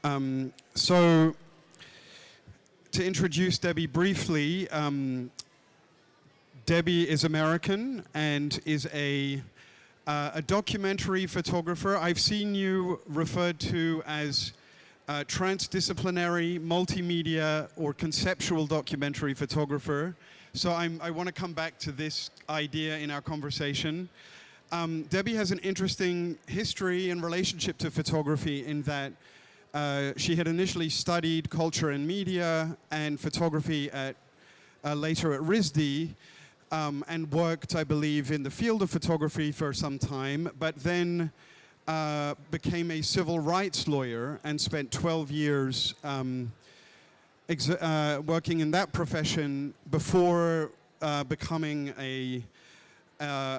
So, to introduce Debi briefly, Debi is American and is a documentary photographer. I've seen you referred to as transdisciplinary, multimedia, or conceptual documentary photographer. So I want to come back to this idea in our conversation. Debi has an interesting history and relationship to photography in that she had initially studied culture and media and photography at later at RISD, and worked, I believe, in the field of photography for some time, but then became a civil rights lawyer and spent 12 years working in that profession before becoming a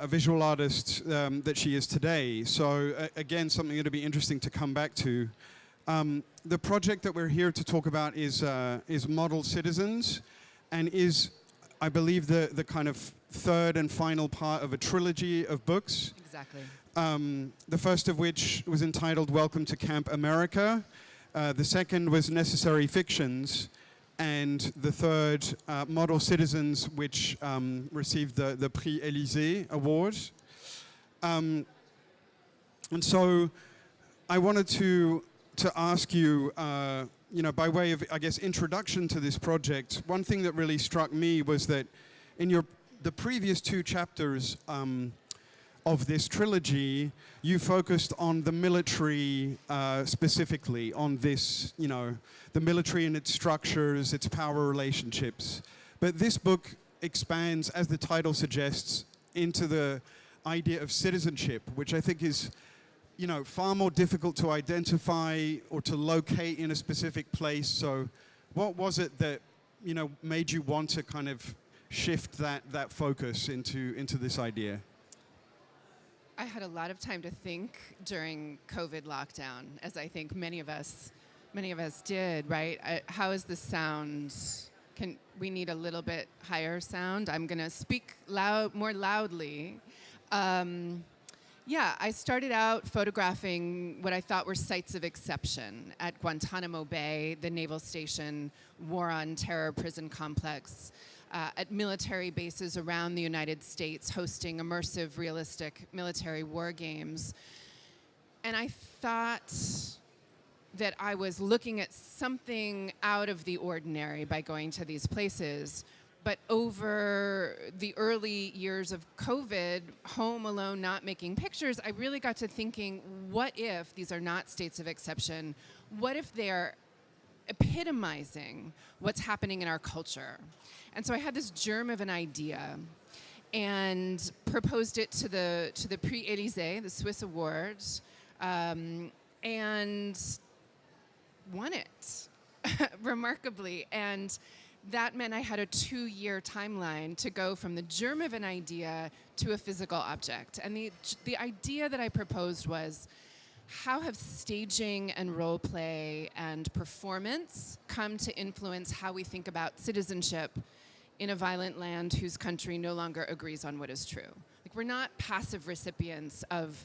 visual artist that she is today. So again, something that'll be interesting to come back to. The project that we're here to talk about is Model Citizens, and is, I believe, the kind of third and final part of a trilogy of books. Exactly. The first of which was entitled Welcome to Camp America. The second was Necessary Fictions. And the third, Model Citizens, which received the Prix Élysée award. And so I wanted to ask you, by way of, I guess, introduction to this project, one thing that really struck me was that in the previous two chapters of this trilogy, you focused on the military specifically, on this, the military and its structures, its power relationships. But this book expands, as the title suggests, into the idea of citizenship, which I think is far more difficult to identify or to locate in a specific place. So what was it that, made you want to kind of shift that focus into this idea? I had a lot of time to think during COVID lockdown, as I think many of us did, right? How is the sound? Can we need a little bit higher sound? I'm going to speak more loudly. I started out photographing what I thought were sites of exception at Guantanamo Bay, the naval station, war on terror prison complex, at military bases around the United States, hosting immersive, realistic military war games. And I thought that I was looking at something out of the ordinary by going to these places. But over the early years of COVID, home alone, not making pictures, I really got to thinking, what if these are not states of exception? What if they're epitomizing what's happening in our culture? And so I had this germ of an idea and proposed it to the Prix Élysée, the Swiss Awards, and won it, remarkably. And that meant I had a 2-year timeline to go from the germ of an idea to a physical object. And the idea that I proposed was, how have staging and role play and performance come to influence how we think about citizenship in a violent land whose country no longer agrees on what is true? Like, we're not passive recipients of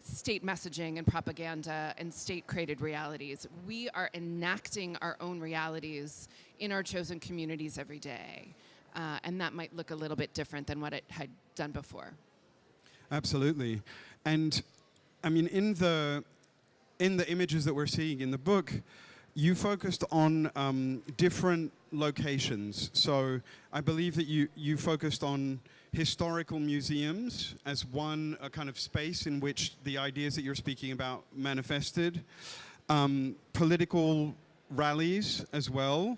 state messaging and propaganda and state-created realities. We are enacting our own realities in our chosen communities every day. And that might look a little bit different than what it had done before. Absolutely. And I mean, in the images that we're seeing in the book, you focused on different locations. So I believe that you focused on historical museums as one kind of space in which the ideas that you're speaking about manifested, political rallies as well,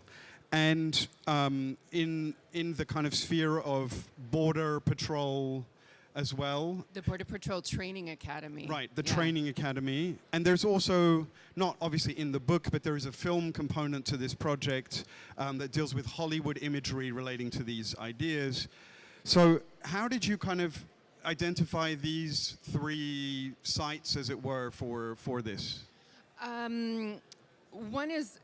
and in the kind of sphere of border patrol as well. The Border Patrol Training Academy. Right, the Training Academy. And there's also, not obviously in the book, but there is a film component to this project that deals with Hollywood imagery relating to these ideas. So how did you kind of identify these three sites, as it were, for this? One is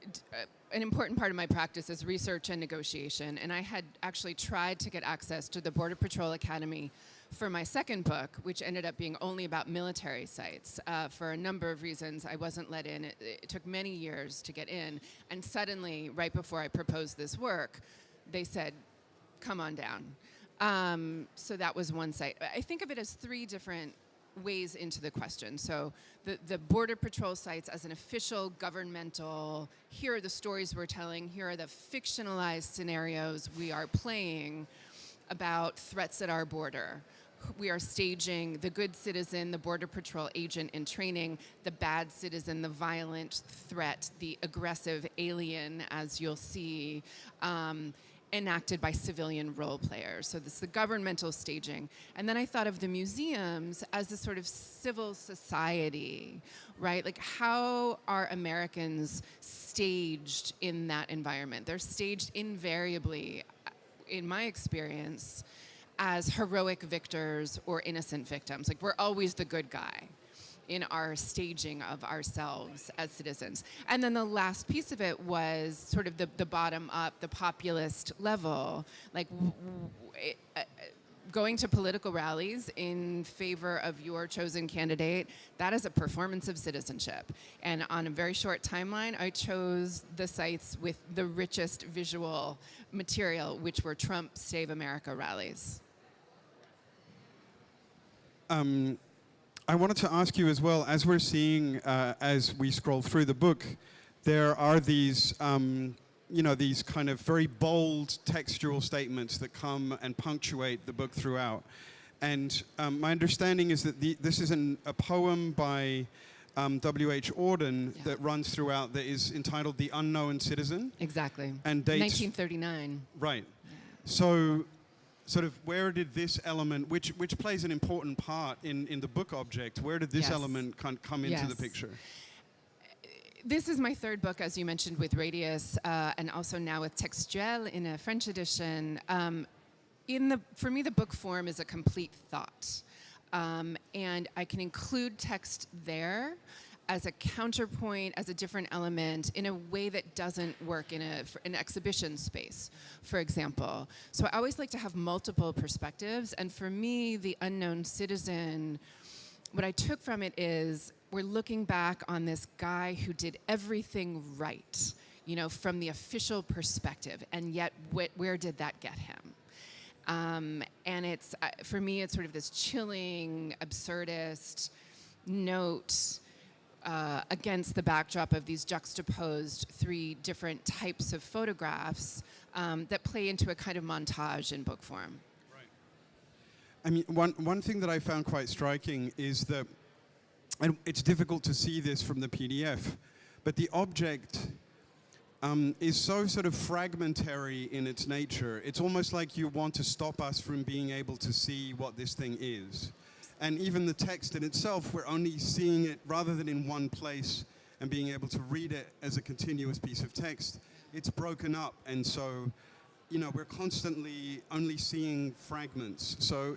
an important part of my practice is research and negotiation, and I had actually tried to get access to the Border Patrol Academy For my second book, which ended up being only about military sites, for a number of reasons, I wasn't let in. It took many years to get in. And suddenly, right before I proposed this work, they said, come on down. So that was one site. I think of it as three different ways into the question. So the Border Patrol sites as an official governmental, here are the stories we're telling, here are the fictionalized scenarios we are playing about threats at our border. We are staging the good citizen, the Border Patrol agent in training, the bad citizen, the violent threat, the aggressive alien, as you'll see, enacted by civilian role players. So this is the governmental staging. And then I thought of the museums as a sort of civil society, right? Like, how are Americans staged in that environment? They're staged invariably, in my experience, as heroic victors or innocent victims. Like, we're always the good guy in our staging of ourselves as citizens. And then the last piece of it was sort of the bottom up, the populist level, like going to political rallies in favor of your chosen candidate. That is a performance of citizenship. And on a very short timeline, I chose the sites with the richest visual material, which were Trump Save America rallies. I wanted to ask you as well, as we're seeing, as we scroll through the book, there are these, these kind of very bold textual statements that come and punctuate the book throughout. And my understanding is that this is a poem by W.H. Auden that runs throughout, that is entitled The Unknown Citizen. Exactly. And dates 1939. Right. Yeah. So sort of where did this element, which plays an important part in the book object, where did this element come into the picture? This is my third book, as you mentioned, with Radius, and also now with Textual in a French edition. For me, the book form is a complete thought. And I can include text there as a counterpoint, as a different element, in a way that doesn't work in an exhibition space, for example. So I always like to have multiple perspectives, and for me, The Unknown Citizen, what I took from it is, we're looking back on this guy who did everything right, from the official perspective, and yet where did that get him? And it's, for me, it's sort of this chilling, absurdist note against the backdrop of these juxtaposed three different types of photographs that play into a kind of montage in book form. Right. I mean, one thing that I found quite striking is that, and it's difficult to see this from the PDF, but the object is so sort of fragmentary in its nature. It's almost like you want to stop us from being able to see what this thing is. And even the text in itself, we're only seeing it rather than in one place and being able to read it as a continuous piece of text. It's broken up, and so, we're constantly only seeing fragments. So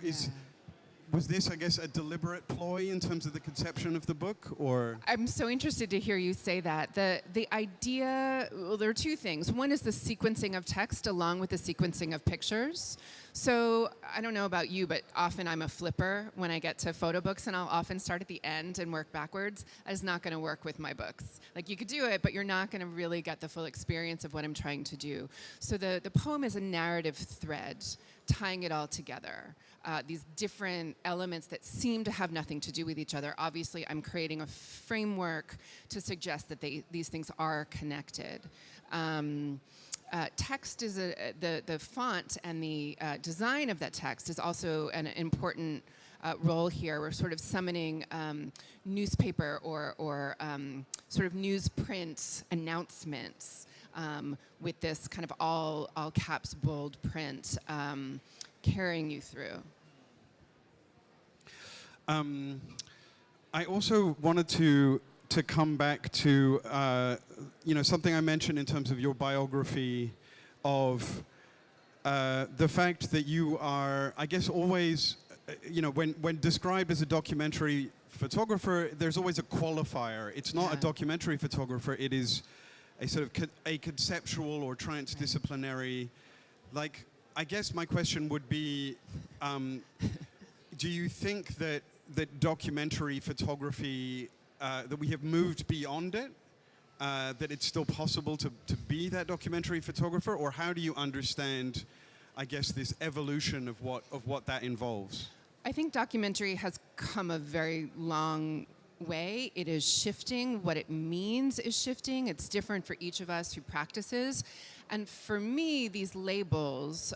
was this, I guess, a deliberate ploy in terms of the conception of the book, or? I'm so interested to hear you say that. The idea, well, there are two things. One is the sequencing of text along with the sequencing of pictures. So I don't know about you, but often I'm a flipper when I get to photo books, and I'll often start at the end and work backwards. That is not going to work with my books. Like, you could do it, but you're not going to really get the full experience of what I'm trying to do. So the poem is a narrative thread tying it all together. These different elements that seem to have nothing to do with each other. Obviously, I'm creating a framework to suggest that these things are connected. Text is the font and the design of that text is also an important role here. We're sort of summoning newspaper or sort of newsprint announcements with this kind of all caps bold print carrying you through. I also wanted to come back to something I mentioned in terms of your biography of the fact that you are, I guess, always, when described as a documentary photographer, there's always a qualifier. It's not a documentary photographer. It is a sort of a conceptual or transdisciplinary. Like, I guess my question would be, do you think that documentary photography, that we have moved beyond it? That it's still possible to be that documentary photographer, or how do you understand, I guess, this evolution of what that involves? I think documentary has come a very long way. It is shifting. What it means is shifting. It's different for each of us who practices. And for me, these labels,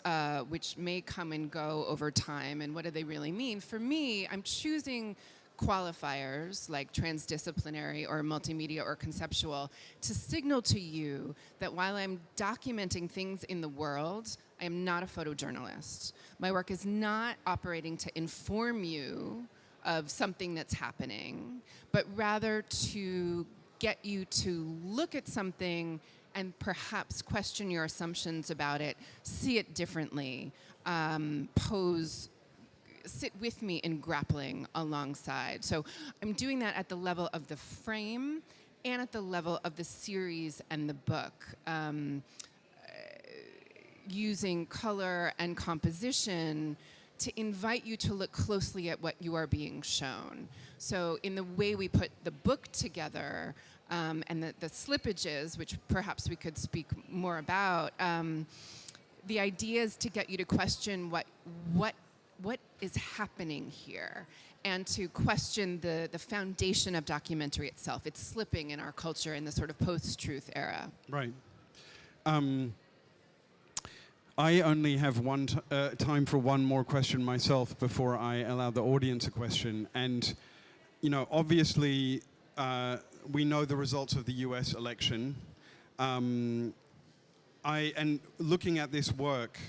which may come and go over time, and what do they really mean? For me, I'm choosing qualifiers like transdisciplinary or multimedia or conceptual to signal to you that while I'm documenting things in the world, I am not a photojournalist. My work is not operating to inform you of something that's happening, but rather to get you to look at something and perhaps question your assumptions about it, see it differently, sit with me in grappling alongside. So I'm doing that at the level of the frame and at the level of the series and the book, using color and composition to invite you to look closely at what you are being shown. So in the way we put the book together, and the slippages, which perhaps we could speak more about, the idea is to get you to question what is happening here, and to question the foundation of documentary itself. It's slipping in our culture in the sort of post-truth era. Right. I only have time for one more question myself before I allow the audience a question. And, you know, obviously, we know the results of the US election. And looking at this work,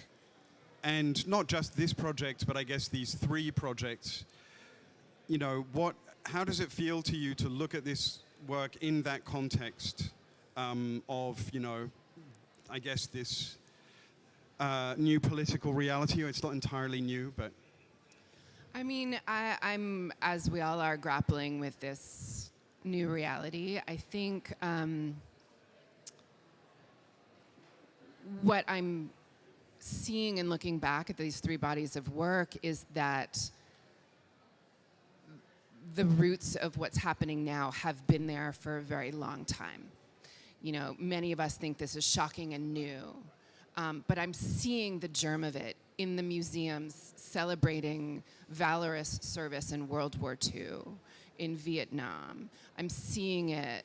and not just this project, but I guess these 3 projects, you know, how does it feel to you to look at this work in that context of, you know, I guess this new political reality? It's not entirely new, but... I mean, I'm, as we all are, grappling with this new reality. I think what I'm seeing and looking back at these 3 bodies of work is that the roots of what's happening now have been there for a very long time. You know, many of us think this is shocking and new, but I'm seeing the germ of it in the museums celebrating valorous service in World War II, in Vietnam. I'm seeing it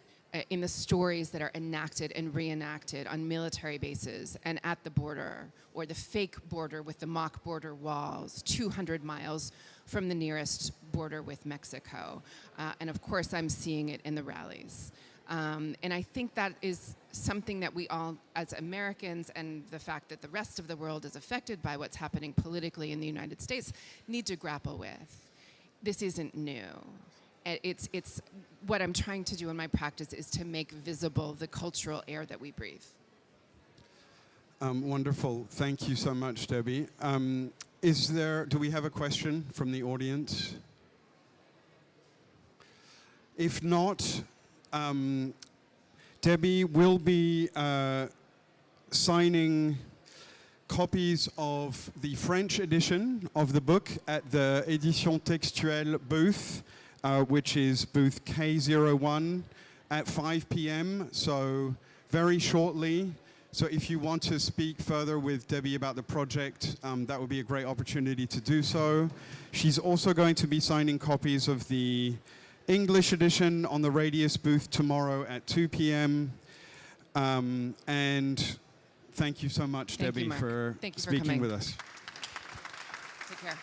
in the stories that are enacted and reenacted on military bases and at the border, or the fake border with the mock border walls, 200 miles from the nearest border with Mexico. And of course, I'm seeing it in the rallies. And I think that is something that we all, as Americans, and the fact that the rest of the world is affected by what's happening politically in the United States, need to grapple with. This isn't new. It's what I'm trying to do in my practice is to make visible the cultural air that we breathe. Wonderful. Thank you so much, Debi. Do we have a question from the audience? If not, Debi will be signing copies of the French edition of the book at the Édition Textuel booth, which is booth K01 at 5 p.m., so very shortly. So if you want to speak further with Debi about the project, that would be a great opportunity to do so. She's also going to be signing copies of the English edition on the Radius booth tomorrow at 2 p.m. And thank you so much, Debi, for speaking with us. Take care.